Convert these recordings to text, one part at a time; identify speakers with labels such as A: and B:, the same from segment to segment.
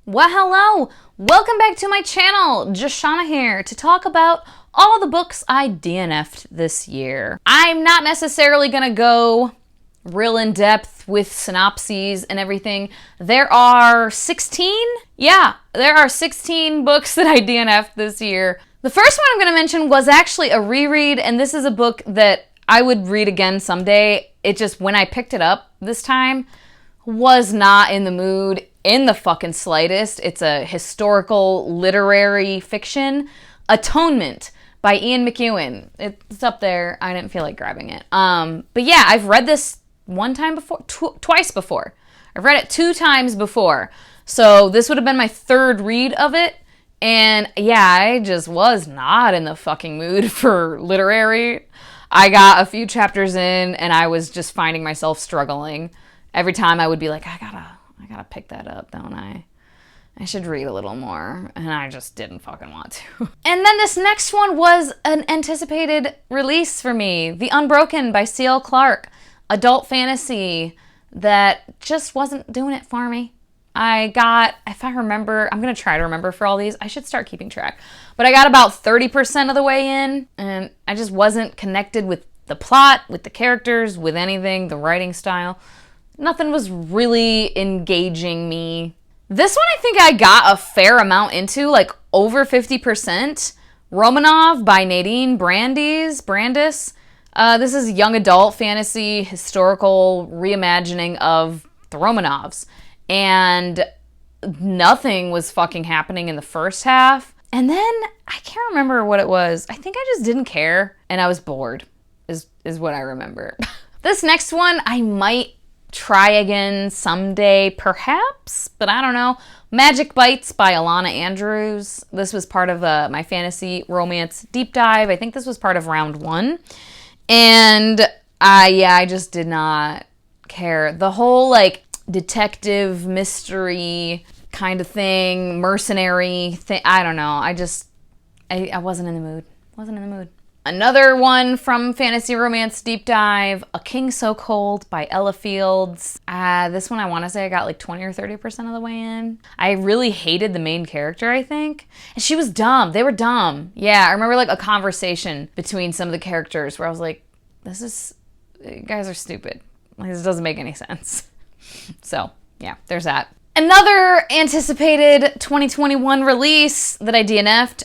A: Well, hello! Welcome back to my channel. Jashana here to talk about all the books I DNF'd this year. I'm not necessarily gonna go real in depth with synopses and everything. There are 16? Yeah, there are 16 books that I DNF'd this year. The first one I'm gonna mention was actually a reread, and this is a book that I would read again someday. It just, when I picked it up this time, was not in the mood in the fucking slightest. It's a historical literary fiction, Atonement by Ian McEwan. It's up there. I didn't feel like grabbing it. But yeah, I've read this one time before, twice before. I've read it 2 times before. So this would have been my 3rd read of it. And yeah, I just was not in the fucking mood for literary. I got a few chapters in and I was just finding myself struggling. Every time I would be like, I gotta pick that up, don't I? I should read a little more. And I just didn't fucking want to. And then this next one was an anticipated release for me. The Unbroken by C.L. Clarke. Adult fantasy that just wasn't doing it for me. I got, if I remember, I'm gonna try to remember for all these. I should start keeping track. But I got about 30% of the way in, and I just wasn't connected with the plot, with the characters, with anything, the writing style. Nothing was really engaging me. This one I think I got a fair amount into, like over 50%. Romanov by Nadine Brandis. This is young adult fantasy, historical reimagining of the Romanovs. And nothing was fucking happening in the first half. And then, I can't remember what it was. I think I just didn't care and I was bored, is what I remember. This next one, I might try again someday, perhaps, but I don't know. Magic Bites by Alana Andrews. This was part of my fantasy romance deep dive. I think this was part of round 1. And I just did not care. The whole like detective mystery kind of thing, mercenary thing, I don't know. I wasn't in the mood. Another one from Fantasy Romance Deep Dive, A King So Cold by Ella Fields. This one I want to say I got like 20 or 30% of the way in. I really hated the main character, I think. And she was dumb. They were dumb. Yeah, I remember like a conversation between some of the characters where I was like, you guys are stupid. Like, this doesn't make any sense. So, yeah, there's that. Another anticipated 2021 release that I DNF'd,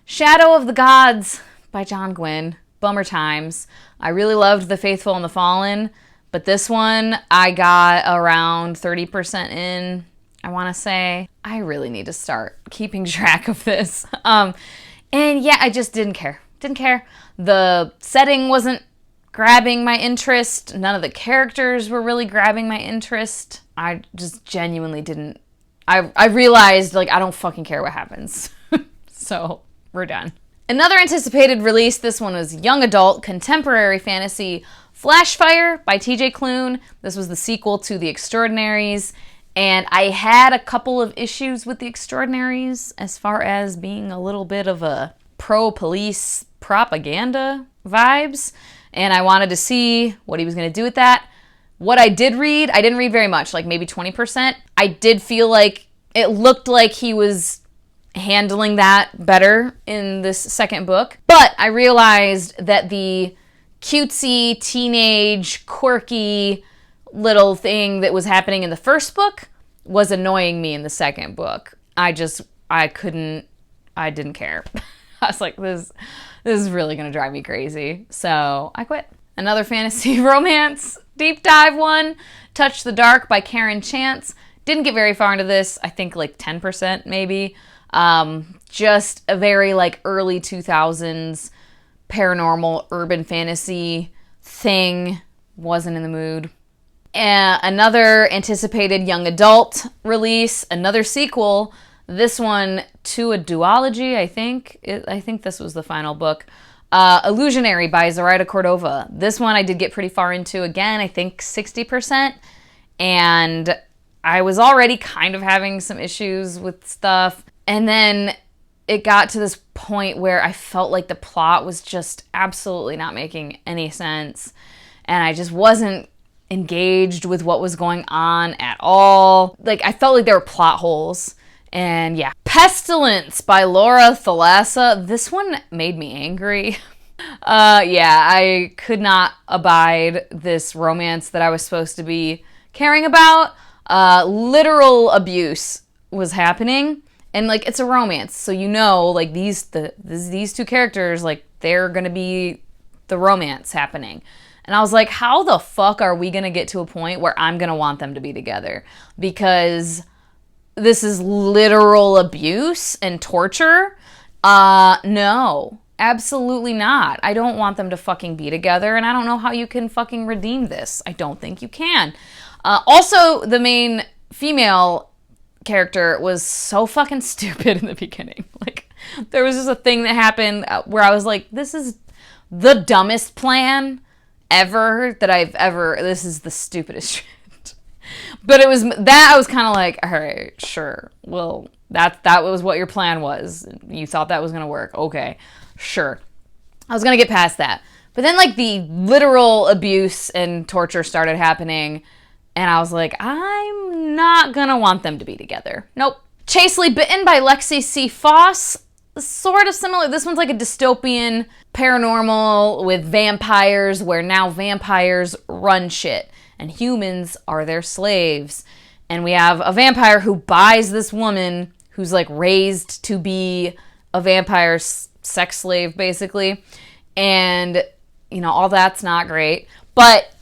A: Shadow of the Gods by John Gwynne. Bummer times. I really loved The Faithful and the Fallen, but this one I got around 30% in, I want to say. I really need to start keeping track of this. And yeah, I just didn't care. The setting wasn't grabbing my interest. None of the characters were really grabbing my interest. I just genuinely didn't. I realized, like, I don't fucking care what happens. So, we're done. Another anticipated release, this one was young adult contemporary fantasy, Flashfire by TJ Klune. This was the sequel to The Extraordinaries, and I had a couple of issues with The Extraordinaries as far as being a little bit of a pro-police propaganda vibes, and I wanted to see what he was going to do with that. What I did read, I didn't read very much, like maybe 20%. I did feel like it looked like he was handling that better in this second book. But I realized that the cutesy, teenage, quirky little thing that was happening in the first book was annoying me in the second book. I didn't care. I was like, this is really gonna drive me crazy. So I quit. Another fantasy romance deep dive one, Touch the Dark by Karen Chance. Didn't get very far into this. I think like 10% maybe. Just a very like early 2000s paranormal urban fantasy thing. Wasn't in the mood. Another anticipated young adult release, another sequel. This one to a duology, I think. I think this was the final book. Illusionary by Zoraida Cordova. This one I did get pretty far into. Again, I think 60%. And I was already kind of having some issues with stuff. And then it got to this point where I felt like the plot was just absolutely not making any sense. And I just wasn't engaged with what was going on at all. Like, I felt like there were plot holes. And yeah, Pestilence by Laura Thalassa. This one made me angry. Yeah, I could not abide this romance that I was supposed to be caring about. Literal abuse was happening, and like it's a romance, so you know, like these two characters, like they're gonna be the romance happening. And I was like, how the fuck are we gonna get to a point where I'm gonna want them to be together? Because this is literal abuse and torture. No, absolutely not. I don't want them to fucking be together, and I don't know how you can fucking redeem this. I don't think you can. Also, the main female character was so fucking stupid in the beginning. Like, there was just a thing that happened where I was like, this is the dumbest plan ever that I've ever, this is the stupidest shit. But it was that I was kind of like, all right, sure. Well, that was what your plan was. You thought that was going to work. Okay, sure. I was going to get past that. But then like the literal abuse and torture started happening, and I was like, I'm not going to want them to be together. Nope. Chastely Bitten by Lexi C. Foss. Sort of similar. This one's like a dystopian paranormal with vampires, where now vampires run shit and humans are their slaves. And we have a vampire who buys this woman who's like raised to be a vampire sex slave, basically. And, you know, all that's not great. But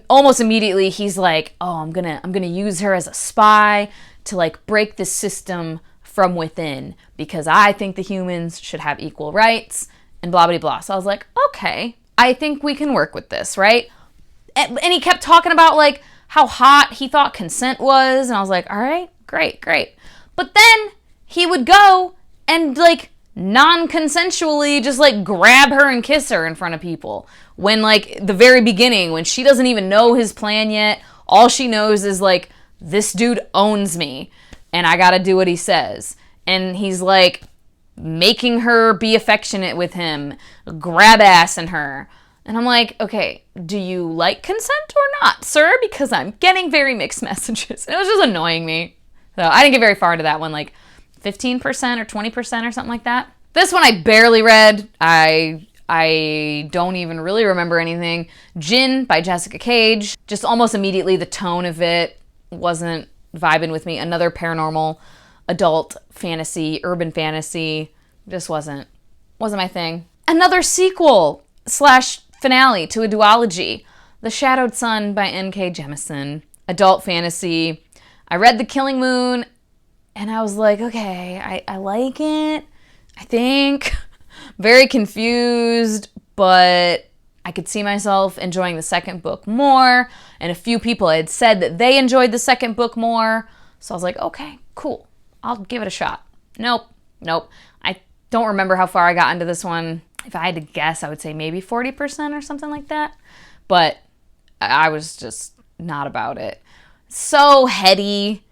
A: almost immediately he's like, oh, I'm gonna use her as a spy to like break the system from within, because I think the humans should have equal rights and blah, blah, blah. So I was like, okay, I think we can work with this, right? And he kept talking about like how hot he thought consent was. And I was like, all right, great. But then he would go and like non-consensually just like grab her and kiss her in front of people. When like the very beginning, when she doesn't even know his plan yet, all she knows is like, this dude owns me and I gotta do what he says. And he's like making her be affectionate with him, grab ass in her. And I'm like, okay, do you like consent or not, sir? Because I'm getting very mixed messages. And it was just annoying me. So I didn't get very far into that one, like 15% or 20% or something like that. This one I barely read. I don't even really remember anything. Jinn by Jessica Cage. Just almost immediately the tone of it wasn't vibing with me. Another paranormal adult fantasy, urban fantasy. Just wasn't my thing. Another sequel / finale to a duology. The Shadowed Sun by N.K. Jemisin. Adult fantasy. I read The Killing Moon and I was like, okay, I like it, I think. Very confused, but I could see myself enjoying the second book more, and a few people had said that they enjoyed the second book more, so I was like, okay, cool, I'll give it a shot. Nope. I don't remember how far I got into this one. If I had to guess, I would say maybe 40% or something like that, but I was just not about it. So heady,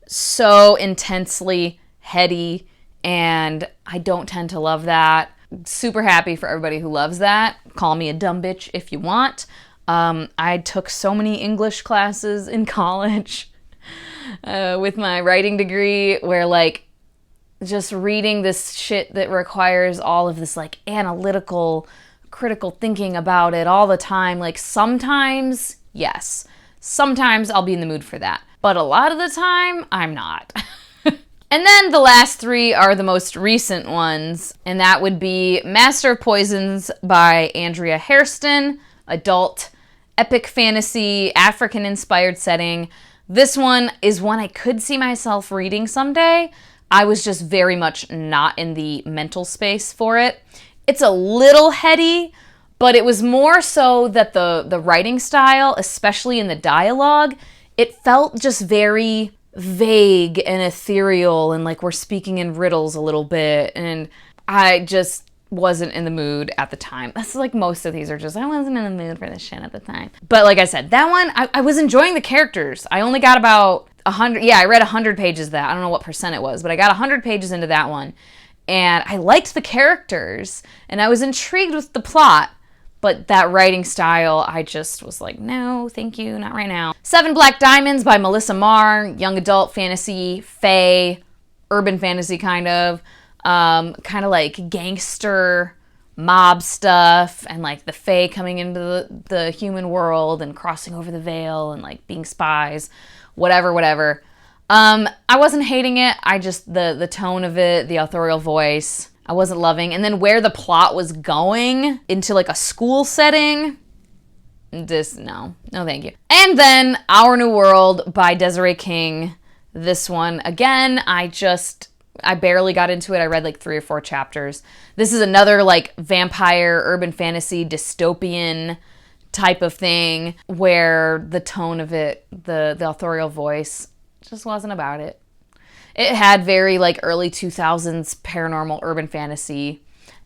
A: so intensely heady, and I don't tend to love that. Super happy for everybody who loves that. Call me a dumb bitch if you want. I took so many English classes in college with my writing degree, where like just reading this shit that requires all of this like analytical, critical thinking about it all the time. Like sometimes, yes, sometimes I'll be in the mood for that, but a lot of the time I'm not. And then the last three are the most recent ones, and that would be Master of Poisons by Andrea Hairston, adult, epic fantasy, African-inspired setting. This one is one I could see myself reading someday. I was just very much not in the mental space for it. It's a little heady, but it was more so that the writing style, especially in the dialogue, it felt just very vague and ethereal, and like we're speaking in riddles a little bit, and I just wasn't in the mood at the time. That's like most of these are just, I wasn't in the mood for this shit at the time. But like I said, that one, I was enjoying the characters. I only got about 100, yeah, I read 100 pages of that. I don't know what percent it was, but I got 100 pages into that one, and I liked the characters, and I was intrigued with the plot. But that writing style, I just was like, no, thank you, not right now. 7 Black Diamonds by Melissa Marr, young adult fantasy, fae, urban fantasy kind of like gangster mob stuff, and like the Fae coming into the human world and crossing over the veil and like being spies, whatever. I wasn't hating it. I just, the tone of it, the authorial voice, I wasn't loving. And then where the plot was going into like a school setting, no thank you. And then Our New World by Desiree King. This one, again, I barely got into it. I read like 3 or 4 chapters. This is another like vampire, urban fantasy, dystopian type of thing where the tone of it, the authorial voice, just wasn't about it. It had very like early 2000s paranormal urban fantasy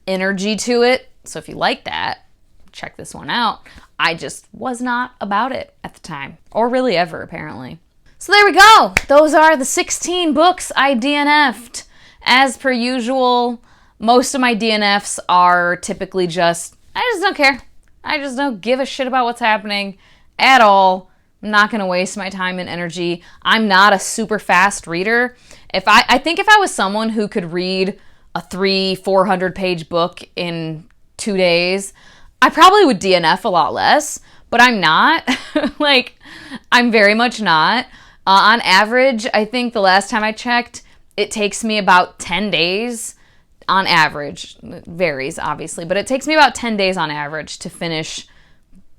A: energy to it. So if you like that, check this one out. I just was not about it at the time, or really ever, apparently. So there we go. Those are the 16 books I DNF'd. As per usual, most of my DNFs are typically just, I just don't care. I just don't give a shit about what's happening at all. I'm not going to waste my time and energy. I'm not a super fast reader. I think if I was someone who could read a 300-400 page book in 2 days, I probably would DNF a lot less, but I'm not. Like, I'm very much not. On average, I think the last time I checked, it takes me about 10 days on average. It varies, obviously, but it takes me about 10 days on average to finish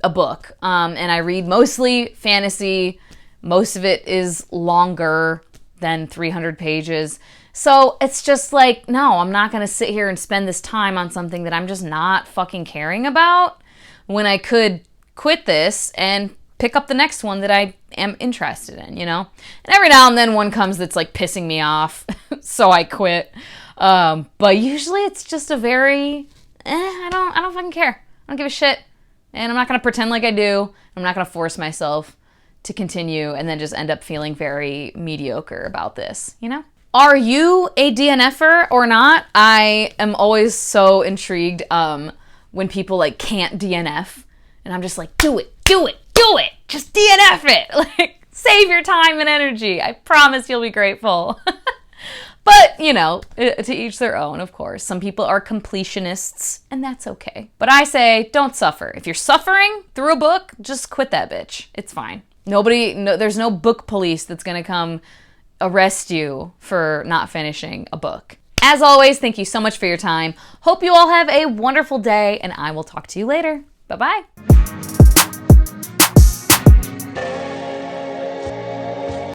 A: a book. And I read mostly fantasy. Most of it is longer than 300 pages. So it's just like, no, I'm not going to sit here and spend this time on something that I'm just not fucking caring about when I could quit this and pick up the next one that I am interested in, you know? And every now and then one comes that's like pissing me off, so I quit. But usually it's just a very, I don't fucking care. I don't give a shit. And I'm not going to pretend like I do. I'm not going to force myself to continue and then just end up feeling very mediocre about this, you know? Are you a DNFer or not? I am always so intrigued when people like can't DNF, and I'm just like, do it. Just DNF it. Like, save your time and energy. I promise you'll be grateful. But, you know, to each their own, of course. Some people are completionists, and that's okay. But I say, don't suffer. If you're suffering through a book, just quit that bitch. It's fine. There's no book police that's gonna come arrest you for not finishing a book. As always, thank you so much for your time. Hope you all have a wonderful day, and I will talk to you later. Bye-bye.